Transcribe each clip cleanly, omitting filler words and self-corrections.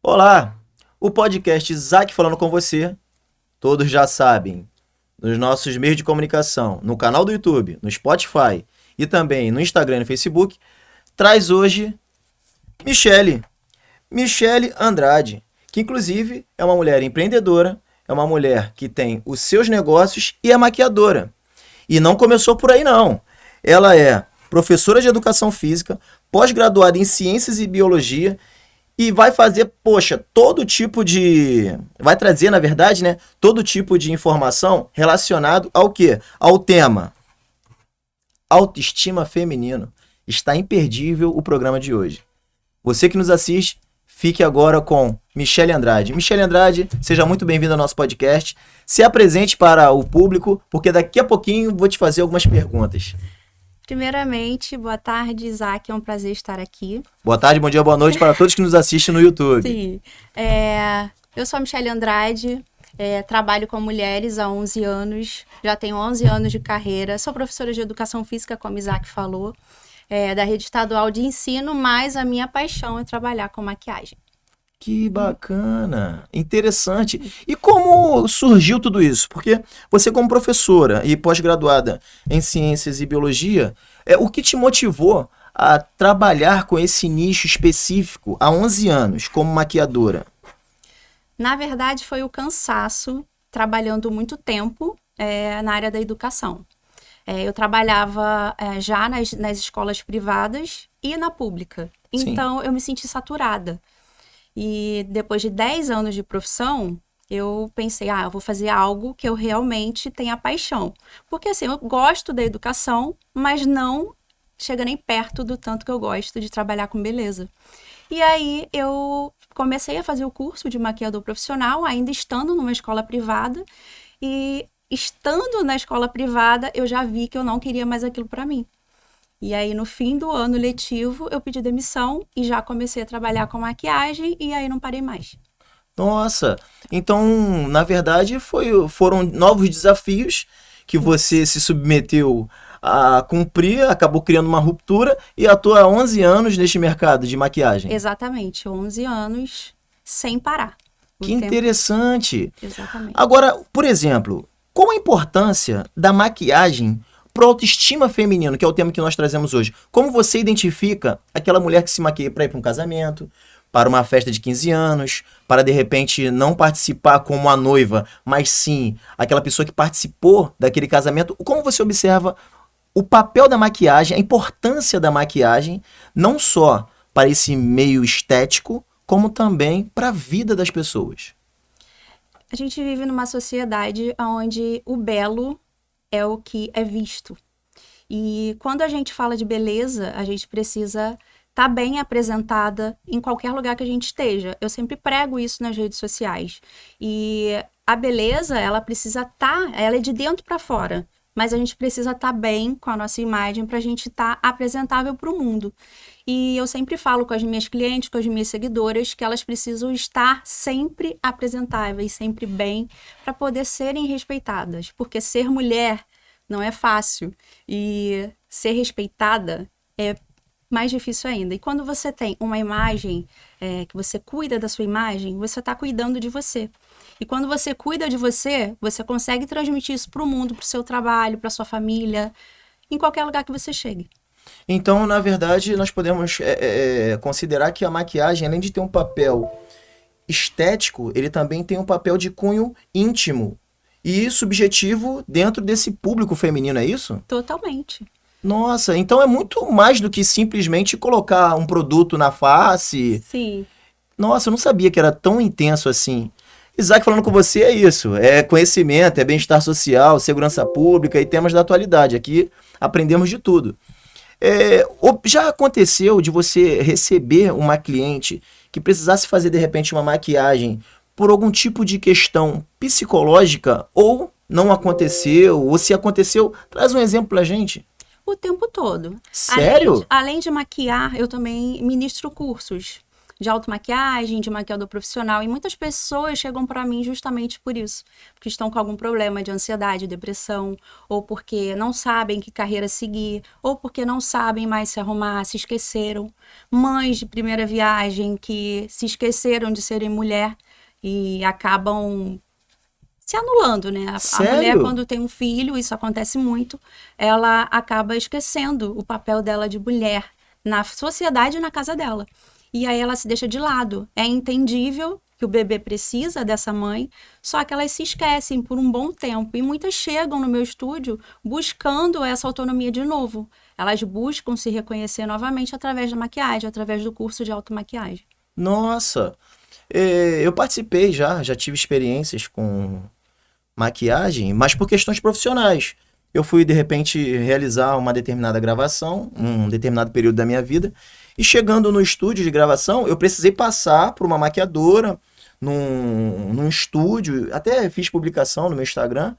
Olá, o podcast Isaac falando com você, todos já sabem, nos nossos meios de comunicação, no canal do YouTube, no Spotify e também no Instagram e no Facebook, traz hoje Michele Andrade, que inclusive é uma mulher empreendedora, é uma mulher que tem os seus negócios e é maquiadora. E não começou por aí não, ela é professora de educação física, pós-graduada em ciências e biologia, e vai fazer, todo tipo de... Vai trazer, na verdade, né? Todo tipo de informação relacionado ao quê? Ao tema autoestima feminino. Está imperdível o programa de hoje. Você que nos assiste, fique agora com Michele Andrade. Michele Andrade, seja muito bem-vinda ao nosso podcast. Se apresente para o público, porque daqui a pouquinho vou te fazer algumas perguntas. Primeiramente, boa tarde, Isaac, é um prazer estar aqui. Boa tarde, bom dia, boa noite para todos que nos assistem no YouTube. Sim, eu sou a Michele Andrade, trabalho com mulheres há 11 anos, já tenho 11 anos de carreira, sou professora de educação física, como Isaac falou, da rede estadual de ensino, mas a minha paixão é trabalhar com maquiagem. Que bacana, interessante. E como surgiu tudo isso? Porque você como professora e pós-graduada em ciências e biologia, o que te motivou a trabalhar com esse nicho específico há 11 anos como maquiadora? Na verdade, foi o cansaço, trabalhando muito tempo na área da educação. Eu trabalhava já nas escolas privadas e na pública. Então, eu me senti saturada. E depois de 10 anos de profissão, eu pensei, eu vou fazer algo que eu realmente tenha paixão. Porque assim, eu gosto da educação, mas não chega nem perto do tanto que eu gosto de trabalhar com beleza. E aí eu comecei a fazer o curso de maquiador profissional, ainda estando numa escola privada. E estando na escola privada, eu já vi que eu não queria mais aquilo para mim. E aí, no fim do ano letivo, eu pedi demissão e já comecei a trabalhar com maquiagem e aí não parei mais. Nossa, então, na verdade, foram novos desafios que você se submeteu a cumprir, acabou criando uma ruptura e atua há 11 anos neste mercado de maquiagem. Exatamente, 11 anos sem parar. Que interessante. Exatamente. Agora, por exemplo, qual a importância da maquiagem para a autoestima feminino, que é o tema que nós trazemos hoje? Como você identifica aquela mulher que se maquia para ir para um casamento, para uma festa de 15 anos, para de repente não participar como a noiva, mas sim aquela pessoa que participou daquele casamento? Como você observa o papel da maquiagem, a importância da maquiagem, não só para esse meio estético, como também para a vida das pessoas? A gente vive numa sociedade onde o belo é o que é visto. E quando a gente fala de beleza, a gente precisa estar bem apresentada em qualquer lugar que a gente esteja. Eu sempre prego isso nas redes sociais. E a beleza, ela precisa ela é de dentro para fora. Mas a gente precisa estar bem com a nossa imagem para a gente estar apresentável para o mundo. E eu sempre falo com as minhas clientes, com as minhas seguidoras, que elas precisam estar sempre apresentáveis, sempre bem, para poder serem respeitadas. Porque ser mulher não é fácil. E ser respeitada é mais difícil ainda. E quando você tem uma imagem, que você cuida da sua imagem, você está cuidando de você. E quando você cuida de você, você consegue transmitir isso para o mundo, para o seu trabalho, para a sua família, em qualquer lugar que você chegue. Então, na verdade, nós podemos considerar que a maquiagem, além de ter um papel estético, ele também tem um papel de cunho íntimo e subjetivo dentro desse público feminino, é isso? Totalmente. Nossa, então é muito mais do que simplesmente colocar um produto na face. Sim. Nossa, eu não sabia que era tão intenso assim. Isaac, falando com você, é isso. É conhecimento, é bem-estar social, segurança pública e temas da atualidade. Aqui aprendemos de tudo. Já aconteceu de você receber uma cliente que precisasse fazer, de repente, uma maquiagem por algum tipo de questão psicológica ou não aconteceu? Ou se aconteceu, traz um exemplo pra gente. O tempo todo. Sério? Além de maquiar, eu também ministro cursos. de automaquiagem, de maquiador profissional. E muitas pessoas chegam para mim justamente por isso. Porque estão com algum problema de ansiedade, depressão, ou porque não sabem que carreira seguir, ou porque não sabem mais se arrumar, se esqueceram. Mães de primeira viagem que se esqueceram de serem mulher e acabam se anulando, né? A mulher, quando tem um filho, isso acontece muito, ela acaba esquecendo o papel dela de mulher na sociedade e na casa dela. E aí ela se deixa de lado. É entendível que o bebê precisa dessa mãe, só que elas se esquecem por um bom tempo. E muitas chegam no meu estúdio buscando essa autonomia de novo. Elas buscam se reconhecer novamente através da maquiagem, através do curso de automaquiagem. Nossa! Eu participei já tive experiências com maquiagem, mas por questões profissionais. Eu fui, de repente, realizar uma determinada gravação, um determinado período da minha vida, e chegando no estúdio de gravação, eu precisei passar por uma maquiadora, num estúdio, até fiz publicação no meu Instagram,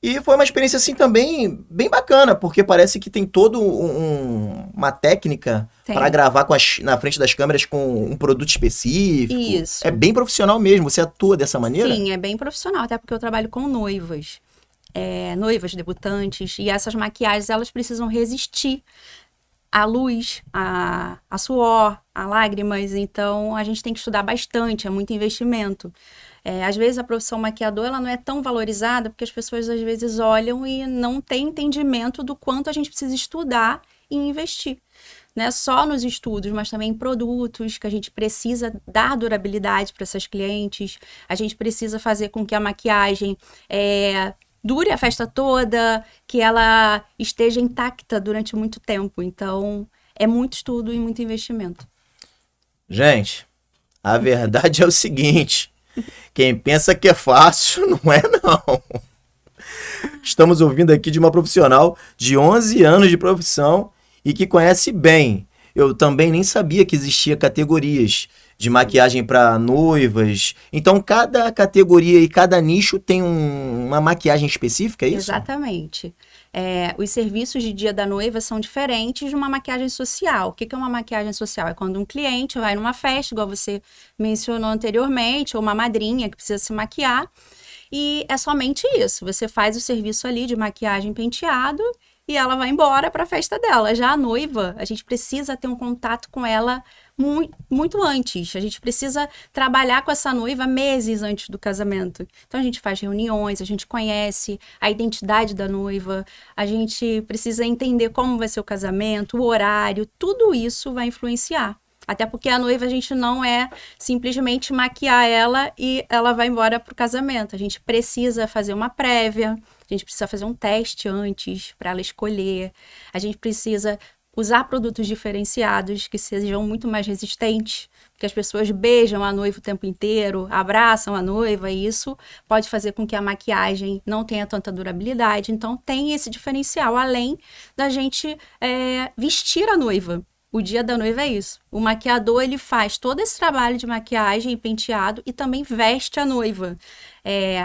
e foi uma experiência, assim, também bem bacana, porque parece que tem toda uma técnica para gravar na frente das câmeras com um produto específico. Isso. É bem profissional mesmo. Você atua dessa maneira? Sim, é bem profissional, até porque eu trabalho com noivas. Noivas, debutantes, e essas maquiagens, elas precisam resistir à luz, a suor, a lágrimas, então a gente tem que estudar bastante, é muito investimento. Às vezes a profissão maquiador ela não é tão valorizada porque as pessoas às vezes olham e não têm entendimento do quanto a gente precisa estudar e investir. Não é só nos estudos, mas também em produtos que a gente precisa dar durabilidade para essas clientes, a gente precisa fazer com que a maquiagem dure a festa toda, que ela esteja intacta durante muito tempo. Então, é muito estudo e muito investimento. Gente, a verdade é o seguinte, quem pensa que é fácil, não é não. Estamos ouvindo aqui de uma profissional de 11 anos de profissão e que conhece bem. Eu também nem sabia que existia categorias de maquiagem para noivas. Então, cada categoria e cada nicho tem uma maquiagem específica, é isso? Exatamente. Os serviços de dia da noiva são diferentes de uma maquiagem social. O que é uma maquiagem social? É quando um cliente vai numa festa, igual você mencionou anteriormente, ou uma madrinha que precisa se maquiar, e é somente isso. Você faz o serviço ali de maquiagem penteado e ela vai embora para a festa dela. Já a noiva, a gente precisa ter um contato com ela muito antes. A gente precisa trabalhar com essa noiva meses antes do casamento. Então, a gente faz reuniões, a gente conhece a identidade da noiva, a gente precisa entender como vai ser o casamento, o horário, tudo isso vai influenciar. Até porque a noiva, a gente não é simplesmente maquiar ela e ela vai embora para o casamento. A gente precisa fazer uma prévia, a gente precisa fazer um teste antes para ela escolher. A gente precisa usar produtos diferenciados que sejam muito mais resistentes, porque as pessoas beijam a noiva o tempo inteiro, abraçam a noiva, e isso pode fazer com que a maquiagem não tenha tanta durabilidade. Então, tem esse diferencial, além da gente vestir a noiva. O dia da noiva é isso. O maquiador, ele faz todo esse trabalho de maquiagem e penteado e também veste a noiva.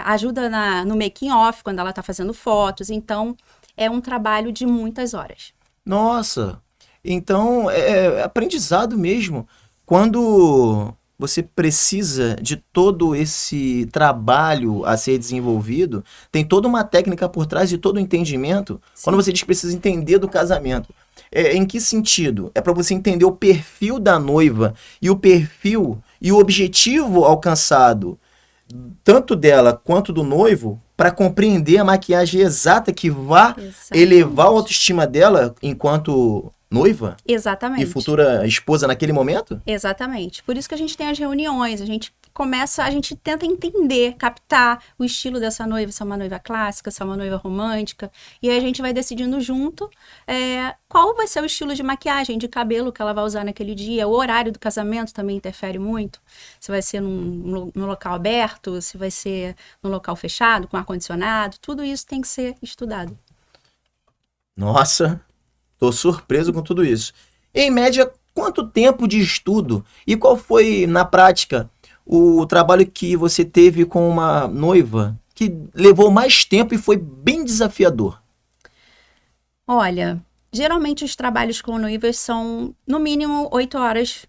Ajuda no making off, quando ela está fazendo fotos. Então, é um trabalho de muitas horas. Nossa! Então, é aprendizado mesmo. Quando você precisa de todo esse trabalho a ser desenvolvido, tem toda uma técnica por trás de todo o entendimento. Sim. Quando você diz que precisa entender do casamento, em que sentido? É para você entender o perfil da noiva e o perfil e o objetivo alcançado, tanto dela quanto do noivo, para compreender a maquiagem exata que vá elevar a autoestima dela enquanto noiva? Exatamente. E futura esposa naquele momento? Exatamente. Por isso que a gente tem as reuniões, a gente tenta entender, captar o estilo dessa noiva, se é uma noiva clássica, se é uma noiva romântica, e aí a gente vai decidindo junto qual vai ser o estilo de maquiagem, de cabelo que ela vai usar naquele dia. O horário do casamento também interfere muito, se vai ser num local aberto, se vai ser num local fechado, com ar-condicionado, tudo isso tem que ser estudado. Nossa, tô surpreso com tudo isso. Em média, quanto tempo de estudo e qual foi, na prática, o trabalho que você teve com uma noiva que levou mais tempo e foi bem desafiador? Olha, geralmente os trabalhos com noivas são, no mínimo, 8 horas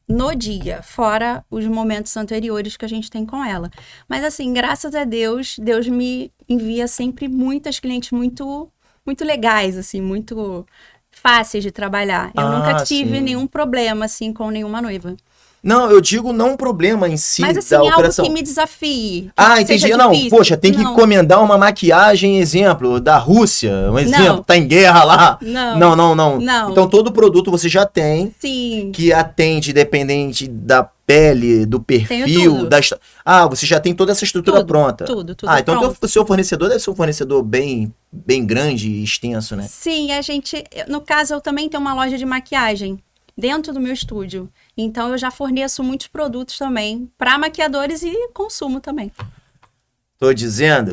no dia, fora os momentos anteriores que a gente tem com ela. Mas assim, graças a Deus, Deus me envia sempre muitas clientes muito, muito legais, assim, muito fáceis de trabalhar. Eu nunca tive nenhum problema, assim, com nenhuma noiva. Não, eu digo não um problema em si Mas assim, da algo operação. que me desafie. Entendi. Não, poxa, tem que encomendar uma maquiagem, exemplo, da Rússia, um exemplo, tá em guerra lá. Não. Então todo produto você já tem. Sim. Que atende dependente da pele, do perfil, você já tem toda essa estrutura pronta. Tudo então o seu fornecedor deve ser um fornecedor bem grande e extenso, né? Sim, no caso, eu também tenho uma loja de maquiagem dentro do meu estúdio. Então, eu já forneço muitos produtos também para maquiadores e consumo também. Tô dizendo,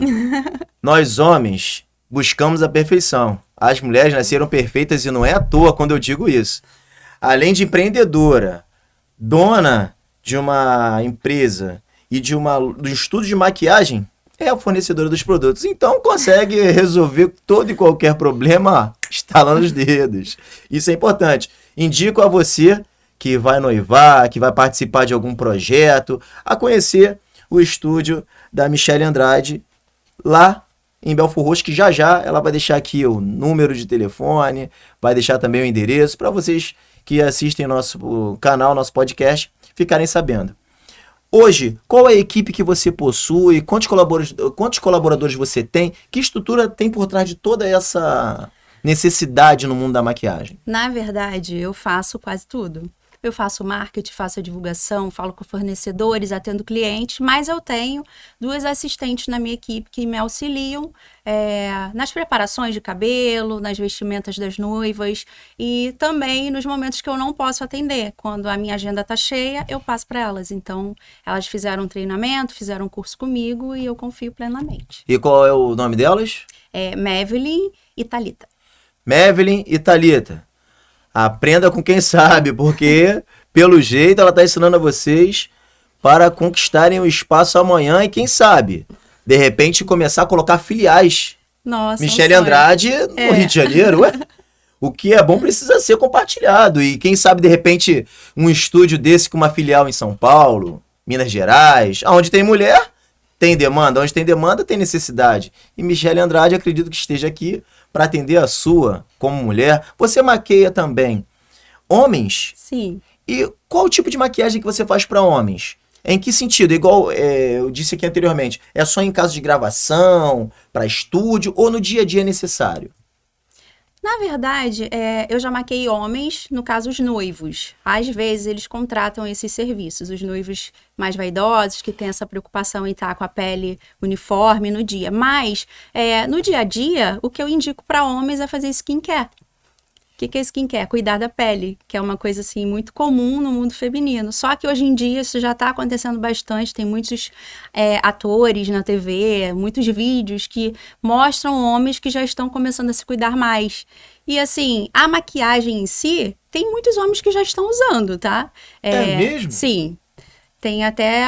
nós homens buscamos a perfeição. As mulheres nasceram perfeitas e não é à toa quando eu digo isso. Além de empreendedora, dona de uma empresa e do estúdio de maquiagem, é a fornecedora dos produtos. Então, consegue resolver todo e qualquer problema estalando os dedos. Isso é importante. Indico a você que vai noivar, que vai participar de algum projeto, a conhecer o estúdio da Michele Andrade, lá em Belfor Roxo, que já ela vai deixar aqui o número de telefone, vai deixar também o endereço, para vocês que assistem nosso canal, nosso podcast, ficarem sabendo. Hoje, qual é a equipe que você possui? Quantos colaboradores você tem? Que estrutura tem por trás de toda essa necessidade no mundo da maquiagem? Na verdade, eu faço quase tudo. Eu faço marketing, faço a divulgação, falo com fornecedores, atendo clientes, mas eu tenho 2 assistentes na minha equipe que me auxiliam nas preparações de cabelo, nas vestimentas das noivas e também nos momentos que eu não posso atender. Quando a minha agenda está cheia, eu passo para elas. Então, elas fizeram um treinamento, fizeram um curso comigo e eu confio plenamente. E qual é o nome delas? Maveline e Thalita. Maveline e Thalita. Aprenda com quem sabe, porque, pelo jeito, ela está ensinando a vocês para conquistarem o espaço amanhã e, quem sabe, de repente, começar a colocar filiais. Nossa, Michele Andrade no Rio de Janeiro. O que é bom precisa ser compartilhado. E, quem sabe, de repente, um estúdio desse com uma filial em São Paulo, Minas Gerais, onde tem mulher, tem demanda. Onde tem demanda, tem necessidade. E Michele Andrade, acredito que esteja aqui para atender a sua como mulher. Você maqueia também homens? Sim. E qual o tipo de maquiagem que você faz para homens? Em que sentido? Igual eu disse aqui anteriormente, é só em caso de gravação, para estúdio ou no dia a dia necessário? Na verdade, eu já maquei homens, no caso os noivos. Às vezes eles contratam esses serviços, os noivos mais vaidosos, que têm essa preocupação em estar com a pele uniforme no dia. Mas, no dia a dia, o que eu indico para homens é fazer skincare. O que é skincare? Cuidar da pele, que é uma coisa assim muito comum no mundo feminino. Só que hoje em dia isso já está acontecendo bastante, tem muitos atores na TV, muitos vídeos que mostram homens que já estão começando a se cuidar mais. E assim, a maquiagem em si, tem muitos homens que já estão usando, tá? É mesmo? Sim. Tem até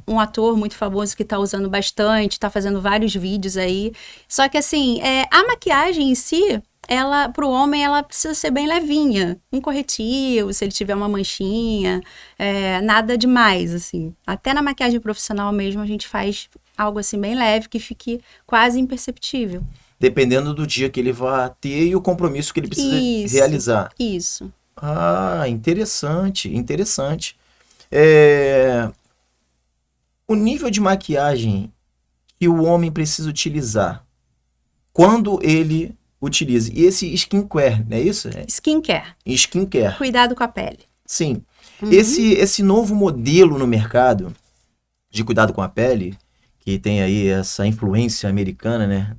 um ator muito famoso que está usando bastante, está fazendo vários vídeos aí. Só que assim, a maquiagem em si, ela, pro homem, ela precisa ser bem levinha. Um corretivo, se ele tiver uma manchinha, nada demais, assim. Até na maquiagem profissional mesmo, a gente faz algo assim bem leve, que fique quase imperceptível. Dependendo do dia que ele vai ter e o compromisso que ele precisa realizar. Isso. Ah, interessante. O nível de maquiagem que o homem precisa utilizar, quando ele utiliza. E esse skincare, não é isso? Skincare. Cuidado com a pele. Sim. Uhum. Esse novo modelo no mercado de cuidado com a pele, que tem aí essa influência americana, né?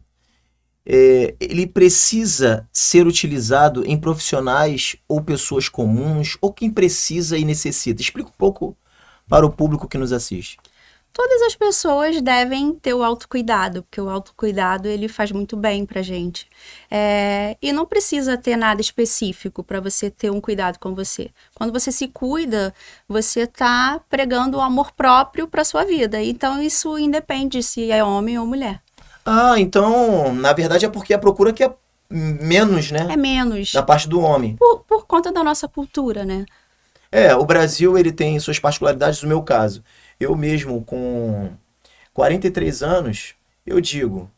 Ele precisa ser utilizado em profissionais ou pessoas comuns, ou quem precisa e necessita. Explica um pouco para o público que nos assiste. Todas as pessoas devem ter o autocuidado, porque o autocuidado ele faz muito bem pra gente. E não precisa ter nada específico para você ter um cuidado com você. Quando você se cuida, você tá pregando o amor próprio para sua vida. Então isso independe se é homem ou mulher. Ah, então, na verdade é porque a procura que é menos, né? É menos. Da parte do homem. Por conta da nossa cultura, né? O Brasil, ele tem suas particularidades no meu caso. Eu mesmo, com 43 anos, eu digo,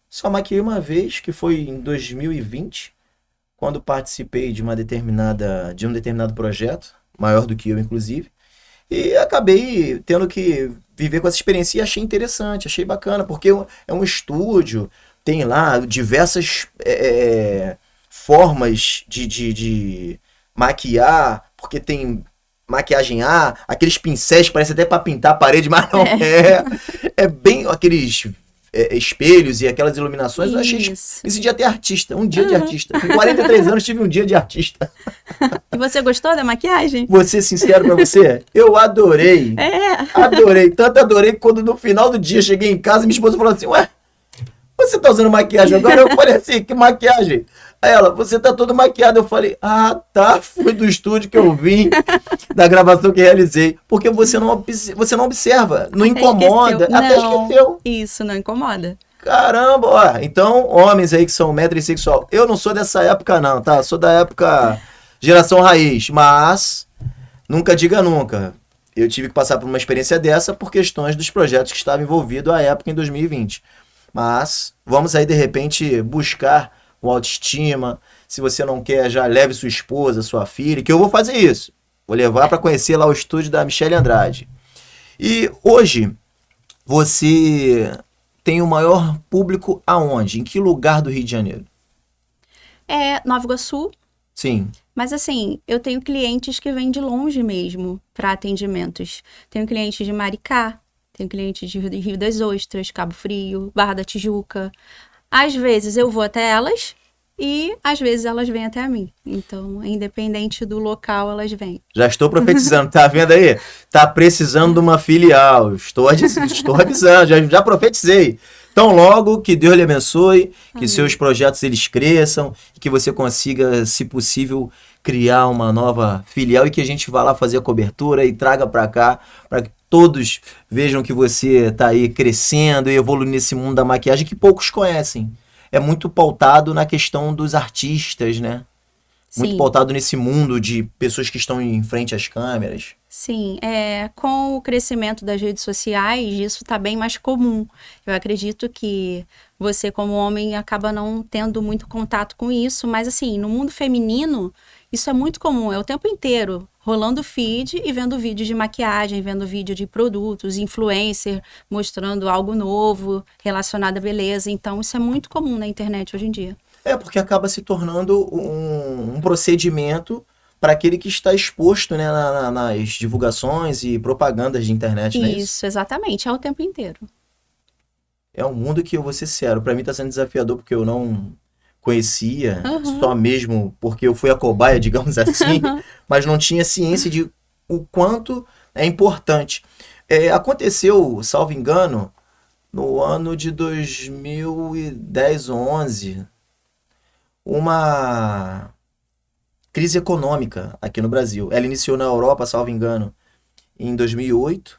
só maquiei uma vez, que foi em 2020, quando participei de um determinado projeto, maior do que eu, inclusive, e acabei tendo que viver com essa experiência e achei interessante, achei bacana, porque é um estúdio, tem lá diversas formas de maquiar, porque tem maquiagem A, aqueles pincéis que parecem até para pintar a parede, mas não é. É bem aqueles espelhos e aquelas iluminações. Eu achei esse dia até artista, um dia de artista. Com 43 anos tive um dia de artista. E você gostou da maquiagem? Vou ser sincero pra você, eu adorei. Adorei, tanto adorei que quando no final do dia cheguei em casa, minha esposa falou assim, ué, você tá usando maquiagem agora? Eu falei assim, que maquiagem? Aí ela, você tá todo maquiado. Eu falei, tá, fui do estúdio que eu vim, da gravação que realizei. Porque você não observa, não incomoda, até esqueceu. Isso, não incomoda. Caramba, ó. Então, homens aí que são metrosexual, eu não sou dessa época não, tá? Sou da época geração raiz, mas nunca diga nunca. Eu tive que passar por uma experiência dessa por questões dos projetos que estavam envolvidos à época em 2020. Mas vamos aí, de repente, buscar o autoestima. Se você não quer, já leve sua esposa, sua filha, que eu vou fazer isso. Vou levar para conhecer lá o estúdio da Michele Andrade. E hoje, você tem o maior público aonde? Em que lugar do Rio de Janeiro? Nova Iguaçu. Sim. Mas assim, eu tenho clientes que vêm de longe mesmo para atendimentos. Tenho clientes de Maricá, tenho clientes de Rio das Ostras, Cabo Frio, Barra da Tijuca. Às vezes eu vou até elas e às vezes elas vêm até mim. Então, independente do local, elas vêm. Já estou profetizando, tá vendo aí? Tá precisando de uma filial. Estou avisando, já profetizei. Então, logo, que Deus lhe abençoe, que seus projetos eles cresçam, que você consiga, se possível, criar uma nova filial e que a gente vá lá fazer a cobertura e traga para cá, para que todos vejam que você está aí crescendo e evoluindo nesse mundo da maquiagem que poucos conhecem. É muito pautado na questão dos artistas, né? Muito pautado nesse mundo de pessoas que estão em frente às câmeras. Sim, com o crescimento das redes sociais, isso está bem mais comum. Eu acredito que você, como homem, acaba não tendo muito contato com isso, mas assim, no mundo feminino, isso é muito comum, é o tempo inteiro, rolando feed e vendo vídeos de maquiagem, vendo vídeo de produtos, influencer, mostrando algo novo relacionado à beleza. Então, isso é muito comum na internet hoje em dia. Porque acaba se tornando um procedimento para aquele que está exposto, né, nas divulgações e propagandas de internet, não é isso? Isso, exatamente, é o tempo inteiro. É um mundo que, eu vou ser sincero, para mim está sendo desafiador porque eu não conhecia, só mesmo porque eu fui a cobaia, digamos assim, mas não tinha ciência de o quanto é importante. Aconteceu, salvo engano, no ano de 2010, 11, uma crise econômica aqui no Brasil. Ela iniciou na Europa, salvo engano, em 2008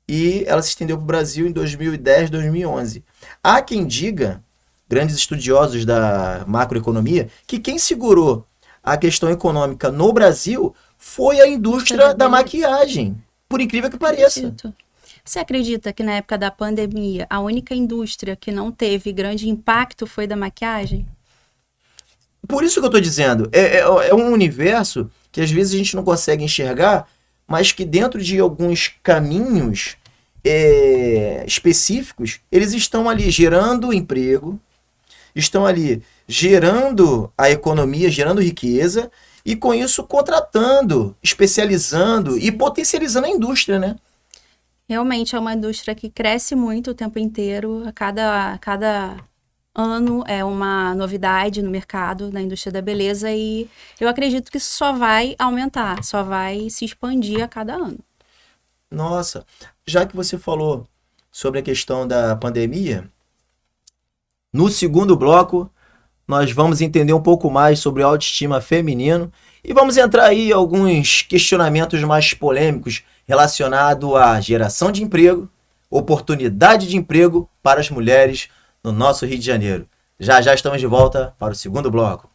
e ela se estendeu para o Brasil em 2010, 2011. Há quem diga, grandes estudiosos da macroeconomia, que quem segurou a questão econômica no Brasil foi a indústria da maquiagem, por incrível que pareça. Acredito. Você acredita que na época da pandemia, a única indústria que não teve grande impacto foi da maquiagem? Por isso que eu estou dizendo, é um universo que às vezes a gente não consegue enxergar, mas que dentro de alguns caminhos específicos, eles estão ali gerando emprego, estão ali gerando a economia, gerando riqueza, e com isso contratando, especializando e potencializando a indústria, né? Realmente é uma indústria que cresce muito o tempo inteiro, a cada ano é uma novidade no mercado, na indústria da beleza, e eu acredito que isso só vai aumentar, só vai se expandir a cada ano. Nossa, já que você falou sobre a questão da pandemia, no segundo bloco nós vamos entender um pouco mais sobre a autoestima feminino e vamos entrar aí em alguns questionamentos mais polêmicos relacionados à geração de emprego, oportunidade de emprego para as mulheres no nosso Rio de Janeiro. Já estamos de volta para o segundo bloco.